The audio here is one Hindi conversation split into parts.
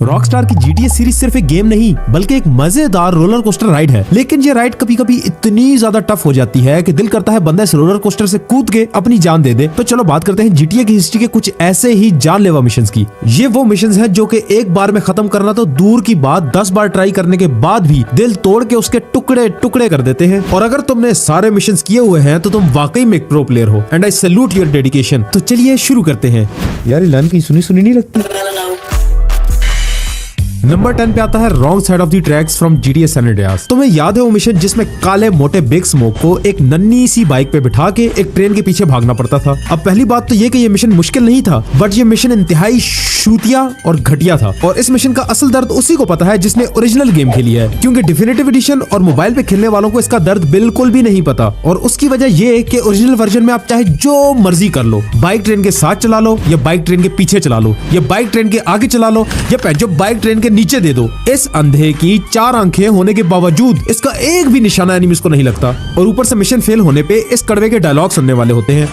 रॉकस्टार की GTA सीरीज सिर्फ एक गेम नहीं बल्कि एक मजेदार रोलर कोस्टर राइड है। लेकिन ये राइड कभी कभी इतनी ज्यादा टफ हो जाती है कि दिल करता है बंदा इस रोलर कोस्टर से कूद के अपनी जान दे दे। तो चलो बात करते हैं GTA की हिस्ट्री के कुछ ऐसे ही जानलेवा मिशंस की। ये वो मिशंस हैं जो कि एक बार में खत्म करना तो दूर की बात 10 बार ट्राई करने के बाद भी दिल तोड़ के उसके टुकड़े टुकड़े कर देते हैं। और अगर तुमने सारे मिशंस किए हुए हैं तो तुम वाकई में एक प्रो प्लेयर हो and I salute your dedication. तो चलिए शुरू करते हैं। यार ये लाइन कहीं सुनी सुनी नहीं लगती। नंबर 10 पे आता है wrong side of the tracks from GTA San Andreas. तुम्हें याद है वो मिशन जिसमें काले मोटे बिग स्मोक को एक नन्ही सी बाइक पे बिठा के एक ट्रेन के पीछे भागना पड़ता था। अब पहली बात तो ये कि ये मिशन मुश्किल नहीं था, बट ये मिशन इंतहाई शूतिया और घटिया था। और इस मिशन का असल दर्द उसी को पता है जिसने ओरिजिनल गेम खेली है, क्योंकि डिफिनेटिव एडिशन और मोबाइल पे खेलने वालों को इसका दर्द बिल्कुल भी नहीं पता। और उसकी वजह ये कि ओरिजिनल वर्जन में आप चाहे जो मर्जी कर लो, बाइक ट्रेन के साथ चला लो या बाइक ट्रेन के पीछे चला लो या बाइक ट्रेन के आगे चला लो या जो बाइक ट्रेन के नीचे दे दो। इस अंधे की 4 आंखें होने के बावजूद इसका एक भी निशाना एनिमीज को नहीं लगता। और ऊपर से मिशन फेल होने पे इस कड़वे के डायलॉग सुनने वाले होते हैं।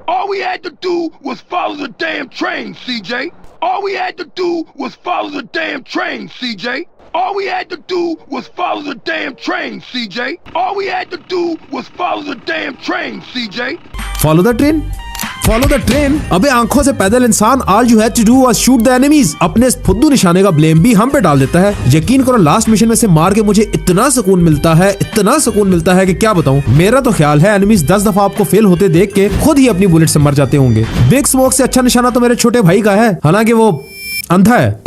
All we had to do was follow the damn train, CJ. All we had to do was follow the damn train, CJ. All we had to do was follow the damn train, CJ. All we had to do was follow the damn train, CJ. Follow the train? Follow the train? अबे आंखों से पैदल इंसान all you had to do was shoot the enemies। अपने इस फुद्दू निशाने का ब्लेम भी हम पे डाल देता है। यकीन करो लास्ट मिशन में से मार के मुझे इतना सुकून मिलता है कि क्या बताऊं। मेरा तो ख्याल है एनिमीज 10 दफा आपको फेल होते देख के खुद ही अपनी बुलेट से मर जाते होंगे। बिग स्मोक से अच्छा निशाना तो मेरे छोटे भाई का है, हालांकि वो अंधा है।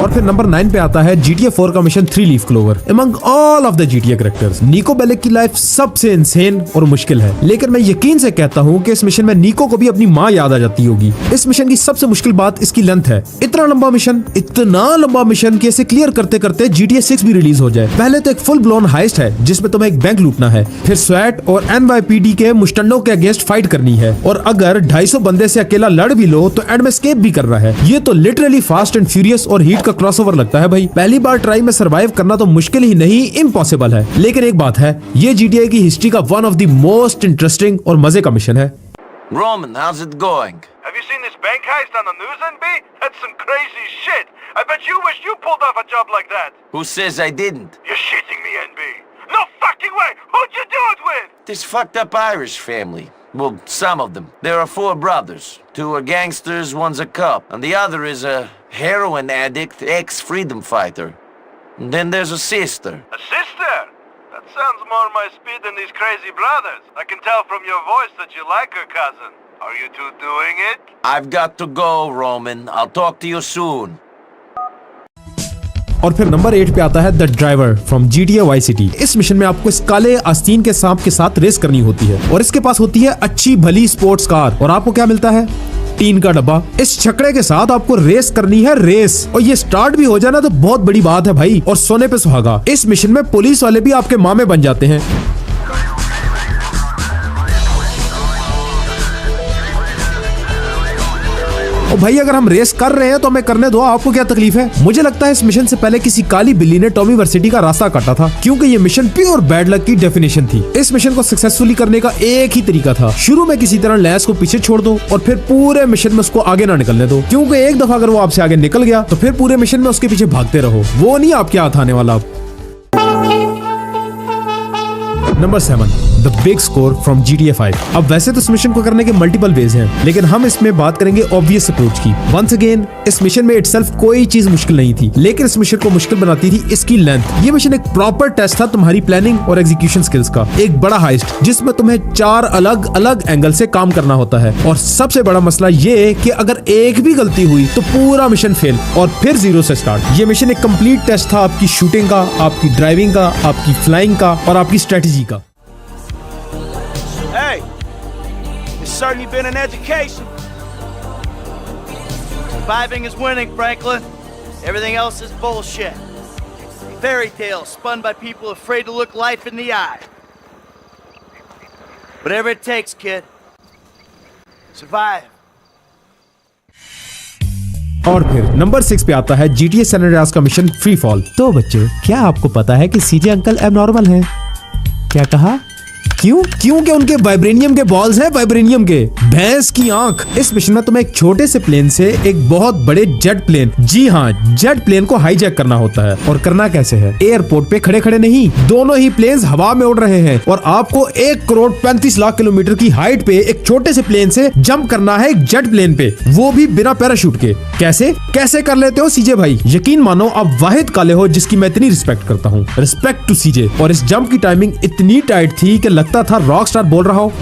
और फिर नंबर 9 पे आता है GTA 4 का mission 3 leaf clover. Among all of the GTA characters निको बेलिक की लाइफ सबसे इंसेन और मुश्किल है, लेकिन मैं यकीन से कहता हूँ कि इस मिशन में निको को भी अपनी माँ याद आ जाती होगी। इस मिशन की सबसे मुश्किल बात इसकी लेंथ है। इतना लंबा मिशन कि इसे क्लियर करते करते GTA 6 भी रिलीज हो जाए। पहले तो एक फुल ब्लोन हाइस्ट है जिसमें तुम्हें एक बैंक लूटना है, फिर स्वैट और NYPD के मुस्टंडों के अगेंस्ट फाइट करनी है, और अगर 250 बंदे से अकेला लड़ भी लो तो एंड में एस्केप भी करना है। ये तो लिटरली फास्ट एंड फ्यूरियस और हीट का क्रॉसओवर लगता है भाई। पहली बार ट्राई में सरवाइव करना तो मुश्किल ही नहीं, इम्पॉसिबल है। लेकिन एक बात है, ये GTA की हिस्ट्री का one of the most interesting और मजे का मिशन है। Roman, how's it going? Have you seen this bank heist on the news, NB? That's some crazy shit. I bet you wish you pulled off a job like that. Who says I didn't? You're shitting me, NB. No fucking way. Who'd you do it with? This fucked up Irish family. Well, some of them. There are 4 brothers. 2 are gangsters, one's a cop, and the other is a heroin addict, ex-freedom fighter. And then there's a sister. A sister? That sounds more my speed than these crazy brothers. I can tell from your voice that you like her, cousin. Are you two doing it? I've got to go, Roman. I'll talk to you soon. और फिर नंबर 8 पे आता है the driver from GTA Vice City। इस मिशन में आपको इस काले आस्तीन के सांप के साथ रेस करनी होती है, और इसके पास होती है अच्छी भली स्पोर्ट्स कार, और आपको क्या मिलता है? टीन का डब्बा। इस छकड़े के साथ आपको रेस करनी है रेस, और ये स्टार्ट भी हो जाना तो बहुत बड़ी बात है भाई, और सोने पे सुहागा। इस मिशन में पुलिस वाले भी आपके मामे बन जाते हैं। और भाई अगर हम रेस कर रहे हैं तो हमें करने दो, आपको क्या तकलीफ है? मुझे लगता है इस मिशन से पहले किसी काली बिल्ली ने टॉमी वर्सिटी का रास्ता काटा था, क्योंकि ये मिशन प्योर बैड लक की डेफिनेशन थी। इस मिशन को सक्सेसफुली करने का एक ही तरीका था, शुरू में किसी तरह लैस को पीछे छोड़ दो और फिर पूरे मिशन में उसको आगे ना निकलने दो, क्योंकि एक दफा अगर वो आपसे आगे निकल गया तो फिर पूरे मिशन में उसके पीछे भागते रहो, वो नहीं आपके हाथ आने वाला। Number 7 the big score from GTA 5। अब वैसे तो इस मिशन को करने के मल्टीपल वेज हैं, लेकिन हम इसमें बात करेंगे ऑब्वियस अप्रोच की। वंस अगेन इस मिशन में इटसेल्फ कोई चीज मुश्किल नहीं थी, लेकिन इस मिशन को मुश्किल बनाती थी इसकी लेंथ। ये मिशन एक प्रॉपर टेस्ट था तुम्हारी प्लानिंग और एग्जीक्यूशन स्किल्स का। एक बड़ा हाइस्ट जिसमें तुम्हें 4 अलग अलग एंगल से काम करना होता है, और सबसे बड़ा मसला ये कि अगर एक भी गलती हुई तो पूरा मिशन फेल और फिर 0 से स्टार्ट। ये मिशन एक कंप्लीट टेस्ट था आपकी शूटिंग का, आपकी ड्राइविंग का, आपकी फ्लाइंग का और आपकी स्ट्रेटेजी का। Hey, it's certainly been an education. Surviving is winning, Franklin. Everything else is bullshit. Fairy tales spun by people afraid to look life in the eye. Whatever it takes, kid. Survive. और फिर नंबर 6 पे आता है GTA सैन एंड्रियास का मिशन फ्री फॉल। तो बच्चों, क्या आपको पता है कि CJ अंकल एबनॉर्मल हैं? क्या कहा? क्योंकि उनके वाइब्रेनियम के बॉल्स हैं, वाइब्रेनियम के। भैंस की आंख। इस मिशन में तुम्हें एक छोटे से प्लेन से एक बहुत बड़े जेट प्लेन, जी हाँ, जेट प्लेन को हाईजैक करना होता है। और करना कैसे है? एयरपोर्ट पे खड़े खड़े नहीं, दोनों ही प्लेन्स हवा में उड़ रहे हैं और आपको 1,35,00,000 किलोमीटर की हाइट पे एक छोटे से प्लेन से जंप करना है, एक जेट प्लेन पे, वो भी बिना पैराशूट के। कैसे कर लेते हो सीजे भाई? यकीन मानो आप वाहिद काले हो जिसकी मैं इतनी रिस्पेक्ट करता हूँ। रिस्पेक्ट टू सीजे। और इस जंप की टाइमिंग इतनी टाइट थी कि लगता था रॉकस्टार बोल रहा हो।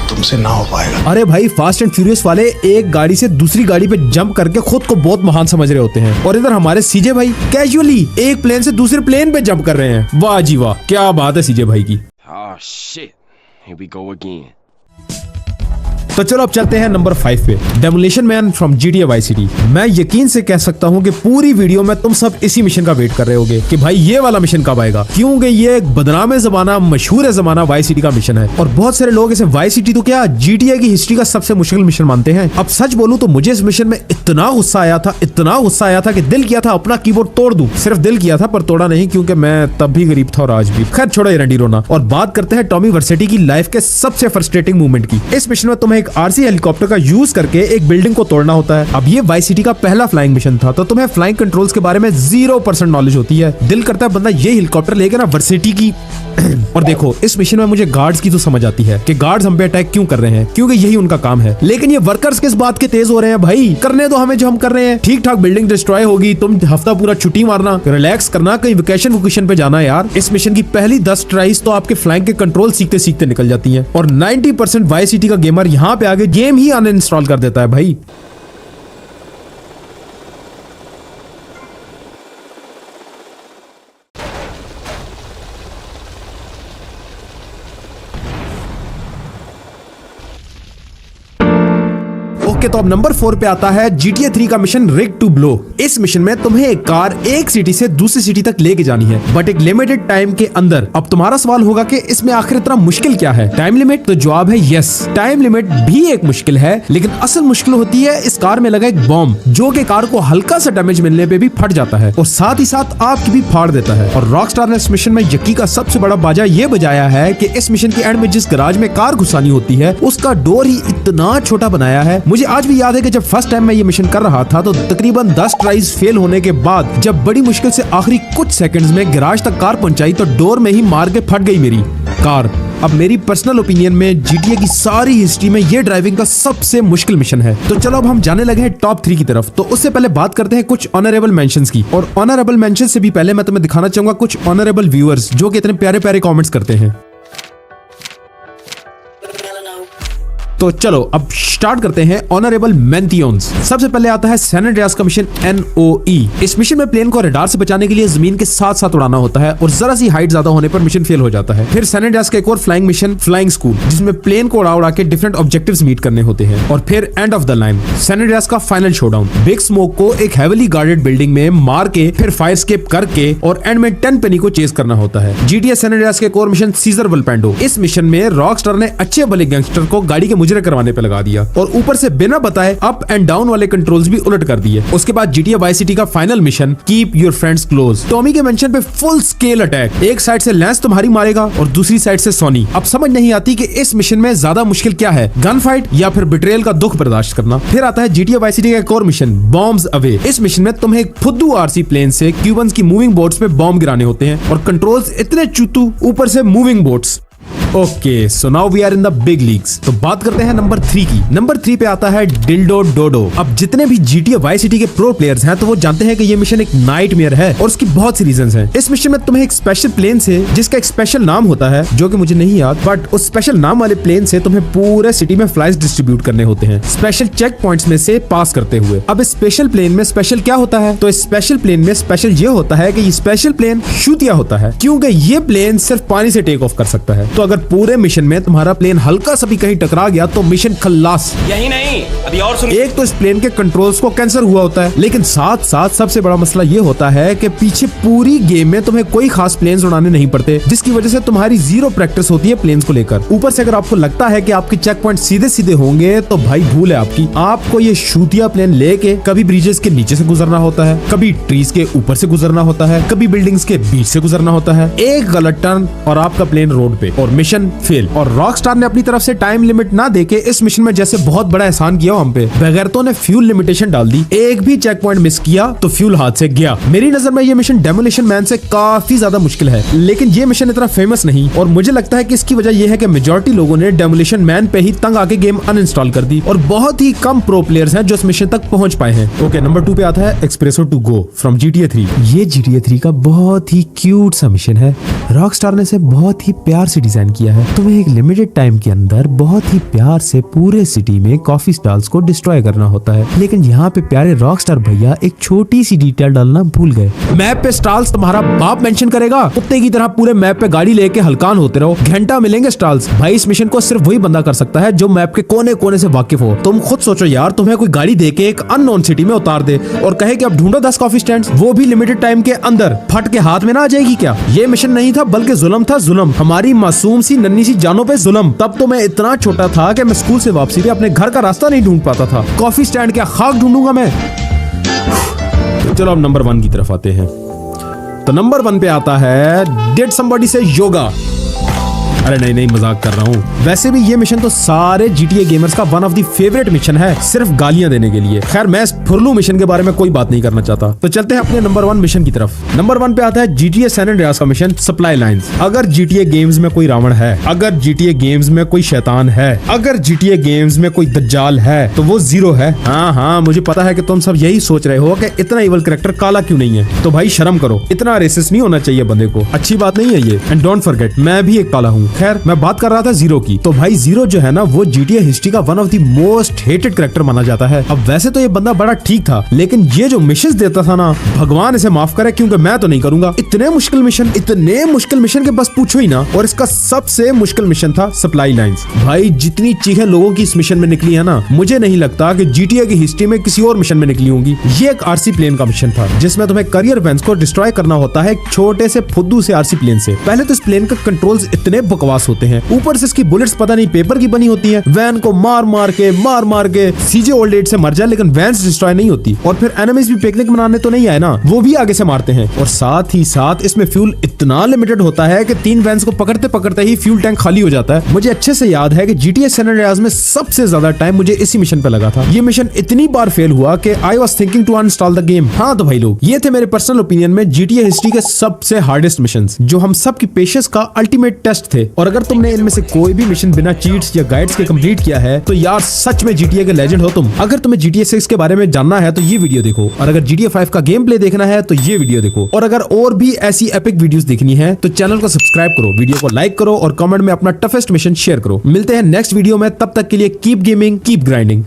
तुमसे ना हो पाएगा। अरे भाई, फास्ट एंड फ्यूरियस वाले एक गाड़ी से दूसरी गाड़ी पे जंप करके खुद को बहुत महान समझ रहे होते हैं, और इधर हमारे सीजे भाई कैजुअली एक प्लेन से दूसरे प्लेन पे जंप कर रहे हैं। वाह जी वाह, क्या बात है सीजे भाई की। Oh shit. Here we go again. तो चलो अब चलते हैं नंबर 5 पे, demolition man from GTA Vice City। मैं यकीन से कह सकता हूँ कि पूरी वीडियो में तुम सब इसी मिशन का वेट कर रहे होगे कि भाई ये वाला मिशन कब आएगा, क्योंकि ये एक बदनाम जमाना, मशहूर जमाना Vice City का मिशन है। और बहुत सारे लोग इसे Vice City तो क्या GTA की हिस्ट्री का सबसे मुश्किल मिशन मानते हैं। अब सच बोलूं तो मुझे इस मिशन में इतना गुस्सा आया था कि दिल किया था अपना कीबोर्ड तोड़ दूं। सिर्फ दिल किया था पर तोड़ा नहीं, क्योंकि मैं तब भी गरीब था और आज भी। खैर छोड़ो ये रंडी रोना, और बात करते हैं टॉमी वर्सेटी की लाइफ के सबसे फ्रस्ट्रेटिंग मूवमेंट की। इस मिशन में तुम्हें एक RC हेलीकॉप्टर का यूज करके एक बिल्डिंग को तोड़ना होता है। अब ये Vice City का पहला फ्लाइंग मिशन था, तो तुम्हें फ्लाइंग कंट्रोल्स के बारे में 0% नॉलेज होती है। दिल करता है बंदा ये हेलीकॉप्टर लेके ना वर्सिटी की और देखो इस मिशन में मुझे गार्ड्स की तो समझ आती है कि गार्ड्स हम पे अटैक क्यों कर रहे हैं, क्योंकि यही उनका काम है। लेकिन ये वर्कर्स किस बात के तेज हो रहे हैं भाई? करने दो हमें जो हम कर रहे हैं। ठीक ठाक बिल्डिंग डिस्ट्रॉय होगी, तुम हफ्ता पूरा छुट्टी मारना, रिलैक्स करना, कहीं वेकेशन पे जाना यार। इस मिशन की पहली 10 ट्राइज तो आपके फ्लाइंग के कंट्रोल सीखते सीखते निकल जाती है, और 90% Vice City का गेमर यहाँ पे आगे गेम ही अनइंस्टॉल कर देता है भाई। तो अब नंबर 4 पे आता है GTA 3 का मिशन रिग टू ब्लो। इस मिशन में तुम्हें एक कार एक सिटी से दूसरी सिटी तक लेके जानी है, बट एक लिमिटेड टाइम के अंदर। अब तुम्हारा सवाल होगा कि इसमें आखिर इतना मुश्किल क्या है? Time limit? तो जवाब है यस, टाइम लिमिट भी एक मुश्किल है, लेकिन असल मुश्किल होती है इस कार में लगा एक बॉम्ब, जो कि कार को हल्का सा डैमेज मिलने पे भी फट जाता है और साथ ही साथ आपकी भी फाड़ देता है। और रॉकस्टार ने इस मिशन में यकी का सबसे बड़ा बाजा ये बजाया है कि इस मिशन के एंड में जिस गराज में कार घुसानी होती है उसका डोर ही इतना छोटा बनाया है। मुझे आज भी याद है कि जब फर्स्ट टाइम मैं ये मिशन कर रहा था तो तकरीबन 10 ट्राइज फेल होने के बाद जब बड़ी मुश्किल से आखिरी कुछ सेकंड्स में गैराज तक कार पहुंचाई तो डोर में ही मार के फट गई मेरी कार। अब मेरी पर्सनल ओपिनियन में GTA की सारी हिस्ट्री में ये ड्राइविंग का सबसे मुश्किल मिशन है। तो चलो अब हम जाने लगे हैं टॉप 3 की तरफ। तो उससे पहले बात करते हैं कुछ ऑनरेबल मेंशंस की, और ऑनरेबल मेंशन से भी पहले मैं तुम्हें दिखाना चाहूंगा कुछ ऑनरेबल व्यूअर्स जो कि इतने प्यारे प्यारे कमेंट्स करते हैं। तो चलो अब स्टार्ट करते हैं ऑनरेबल मेंथियोन्स। सबसे पहले आता है सैन एंड्रियास का मिशन NOE। इस मिशन में प्लेन को रडार से बचाने के लिए जमीन के साथ साथ उड़ाना होता है और जरा सी हाइट ज्यादा होने पर मिशन फेल हो जाता है। फिर सैन एंड्रियास का एक और फ्लाइंग मिशन फ्लाइंग स्कूल, जिसमें प्लेन को उड़ा के डिफरेंट ऑब्जेक्टिव्स मीट करने होते हैं। और फिर end of the line San Andreas का फाइनल शोडाउन, बिग स्मोक को एक हेवीली गार्डेड बिल्डिंग में मार के फिर फायर स्केप करके और एंड में 10 पेनी को चेस करना होता है। GTA सैन एंड्रियास का एक और मिशन सीजर वल्पेंडो। इस मिशन में रॉकस्टार ने अच्छे भले गैंगस्टर को गाड़ी के मुजरे करवाने पे लगा दिया और ऊपर से बिना बताए अप एंड डाउन वाले कंट्रोल्स भी उलट कर दिए। उसके बाद GTA Vice City का final mission keep your friends close. Tommy के मेंशन पे फुल स्केल अटैक, एक साइड से लैंस तुम्हारी मारेगा और दूसरी साइड से सोनी। अब समझ नहीं आती कि इस मिशन में ज्यादा मुश्किल क्या है, गन फाइट या फिर बिट्रेयल का दुख बर्दाश्त करना। फिर आता है GTA Vice City का एक और मिशन बॉम्ब्स अवे। इस मिशन में तुम्हें एक फुद्दू RC प्लेन से क्यूबन्स की मूविंग बोट्स पे बॉम्ब गिराने होते हैं और कंट्रोल्स इतने चूतू, ऊपर से moving boats. Okay, so now we are in the big leagues. तो बात करते हैं नंबर 3 की। नंबर 3 पे आता है डिल्डो डोडो। अब जितने भी GTA Vice City के प्रो प्लेयर्स हैं तो वो जानते हैं कि ये मिशन एक नाइटमेयर है और उसकी बहुत सी रीजंस हैं। इस मिशन में तुम्हें एक स्पेशल प्लेन से, जिसका एक स्पेशल नाम होता है जो कि मुझे नहीं याद, बट उस स्पेशल नाम वाले प्लेन से तुम्हें पूरे सिटी में फ्लाइट्स डिस्ट्रीब्यूट करने होते हैं स्पेशल चेक पॉइंट्स में से पास करते हुए। अब इस स्पेशल प्लेन में स्पेशल क्या होता है? तो इस स्पेशल प्लेन में स्पेशल ये होता है कि ये स्पेशल प्लेन शूतिया होता है, क्योंकि ये प्लेन सिर्फ पानी से टेक ऑफ कर सकता है। तो अगर पूरे मिशन में तुम्हारा प्लेन हल्का सा भी कहीं टकरा गया तो मिशन खल्लास। यही नहीं, अभी और सुन। एक तो इस प्लेन के कंट्रोल्स को कैंसर हुआ होता है, लेकिन साथ साथ सबसे बड़ा मसला ये होता है कि पीछे पूरी गेम में तुम्हें कोई खास प्लेन्स उड़ाने नहीं पड़ते, जिसकी वजह से तुम्हारी जीरो प्रैक्टिस होती है प्लेन्स को लेकर। ऊपर से अगर आपको लगता है कि आपके चेक पॉइंट सीधे सीधे होंगे तो भाई भूल है आपकी। आपको ये शूटिया प्लेन लेके कभी ब्रिजेस के नीचे से गुजरना होता है, कभी ट्रीज के ऊपर से गुजरना होता है, कभी बिल्डिंग्स के बीच से गुजरना होता है। एक गलत टर्न और आपका प्लेन रोड पे और मिशन फेल। और रॉकस्टार ने अपनी तरफ से टाइम लिमिट ना देके इस मिशन में जैसे बहुत बड़ा एहसान किया हम पे। बगैरतों ने फ्यूल लिमिटेशन डाल दी, एक भी चेक पॉइंट मिस किया तो फ्यूल हाथ से गया। मेरी नजर में ये मिशन डेमोलिशन मैन से काफी ज्यादा मुश्किल है, लेकिन ये मिशन इतना फेमस नहीं और मुझे लगता है कि इसकी वजह यह है कि मेजॉरिटी लोगों ने डेमोलिशन मैन पे ही तंग आके गेम अनइंस्टॉल कर दी और बहुत ही कम प्रो प्लेयर्स हैं जो इस मिशन तक पहुंच पाए हैं। ओके, नंबर 2 पे आता है espresso to go from GTA 3। ये GTA 3 का बहुत ही क्यूट सा मिशन है। रॉकस्टार ने इसे बहुत ही प्यार से डिजाइन किया है। तुम्हें एक लिमिटेड टाइम के अंदर बहुत ही प्यार से पूरे सिटी में कॉफी स्टॉल्स को डिस्ट्रॉय करना होता है, लेकिन यहाँ पे प्यारे रॉकस्टार भैया एक छोटी सी डिटेल डालना भूल गए। मैप पे स्टॉल्स तुम्हारा बाप मेंशन करेगा, कुत्ते की तरह पूरे मैप पे गाड़ी लेके हलकान होते रहो, घंटा मिलेंगे स्टॉल्स। भाई इस मिशन को सिर्फ वही बंदा कर सकता है जो मैप के कोने कोने से वाकिफ हो। तुम खुद सोचो यार, तुम्हें कोई गाड़ी देके एक अननोन सिटी में उतार दे और कहे कि अब ढूंढो 10 कॉफी स्टैंड्स, वो भी लिमिटेड टाइम के अंदर, फट के हाथ में ना आ जाएगी क्या? ये मिशन नहीं था बल्कि जुल्म था, जुल्म, हमारी मासूम सी नन्ही सी जानों पे जुल्म। तब तो मैं इतना छोटा था कि मैं स्कूल से वापसी पे अपने घर का रास्ता नहीं ढूंढ पाता था। कॉफी स्टैंड क्या खाक ढूंढूंगा मैं? तो चलो अब नंबर 1 की तरफ आते हैं। तो नंबर 1 पे आता है डिड समबडी से योगा। अरे नहीं नहीं, मजाक कर रहा हूँ। वैसे भी ये मिशन तो सारे GTA गेमर्स का one of the favourite mission है, सिर्फ गालियां देने के लिए। खैर मैं इस फुरलू मिशन के बारे में कोई बात नहीं करना चाहता, तो चलते हैं अपने नंबर 1 मिशन की तरफ। नंबर 1 पे आता है GTA सैन एंड्रियास का मिशन सप्लाई लाइंस। अगर GTA गेम्स में कोई रावण है, अगर GTA गेम्स में कोई शैतान है, अगर GTA गेम्स में कोई दज्जाल है तो वो जीरो है। हाँ, मुझे पता है कि तुम सब यही सोच रहे हो कि इतना इवल कैरेक्टर काला क्यों नहीं है। तो भाई शर्म करो, इतना रेसिस्ट नहीं होना चाहिए बंदे को, अच्छी बात नहीं है ये। एंड डोंट फॉरगेट, मैं भी एक काला हूँ। खैर मैं बात कर रहा था जीरो की। तो भाई जीरो जो है ना, वो GTA हिस्ट्री का one of the most hated character माना जाता है। अब वैसे तो ये बंदा बड़ा ठीक था, लेकिन ये जो मिशंस देता था ना, भगवान इसे माफ करे, क्योंकि मैं तो नहीं करूंगा। इतने मुश्किल मिशन के बस पूछो ही ना। और इसका सबसे मुश्किल मिशन था सप्लाई लाइंस। भाई जितनी चीखें लोगों की इस मिशन में निकली है ना, मुझे नहीं लगता कि GTA की हिस्ट्री में किसी और मिशन में निकली होंगी। ये एक RC प्लेन का मिशन था जिसमें तुम्हें करियर वैन्स को डिस्ट्रॉय करना होता है एक छोटे से फुद्दू से RC प्लेन से। पहले तो इस प्लेन का कंट्रोल्स इतने बकवास होते हैं, ऊपर से इसकी बुलेट्स पता नहीं पेपर की बनी होती हैं। वैन को मार मार के CJ ओल्ड एज से मर जाए, लेकिन वैन्स डिस्ट्रॉय नहीं होती। और फिर एनिमीज भी पिकनिक मनाने तो नहीं आए ना, वो भी आगे से मारते हैं। और साथ ही साथ इसमें फ्यूल इतना लिमिटेड होता है कि 3 वैन्स को पकड़ते पकड़ते ही फ्यूल टैंक खाली हो जाता है। मुझे अच्छे से याद है कि GTA सैन एंड्रियास में सबसे ज्यादा टाइम मुझे इसी मिशन पे लगा था। ये मिशन इतनी बार फेल हुआ कि I was thinking to uninstall the game. हाँ तो भाई लोग, ये थे मेरे पर्सनल ओपिनियन में GTA हिस्ट्री के सबसे हार्डेस्ट मिशंस, जो हम सब की पेशेंस का अल्टीमेट टेस्ट थे। और अगर तुमने इनमें से कोई भी मिशन बिना चीट्स या गाइड्स के कंप्लीट किया है तो यार सच में GTA के लेजेंड हो तुम। अगर तुम्हें GTA 6 के बारे में जानना है तो ये वीडियो देखो, और अगर GTA 5 का गेम प्ले देखना है तो ये वीडियो देखो, और अगर और भी ऐसी एपिक वीडियोस देखनी है तो चैनल को सब्सक्राइब करो, वीडियो को लाइक करो और कमेंट में अपना टफेस्ट मिशन शेयर करो। मिलते हैं नेक्स्ट वीडियो में, तब तक के लिए कीप गेमिंग, कीप ग्राइंडिंग।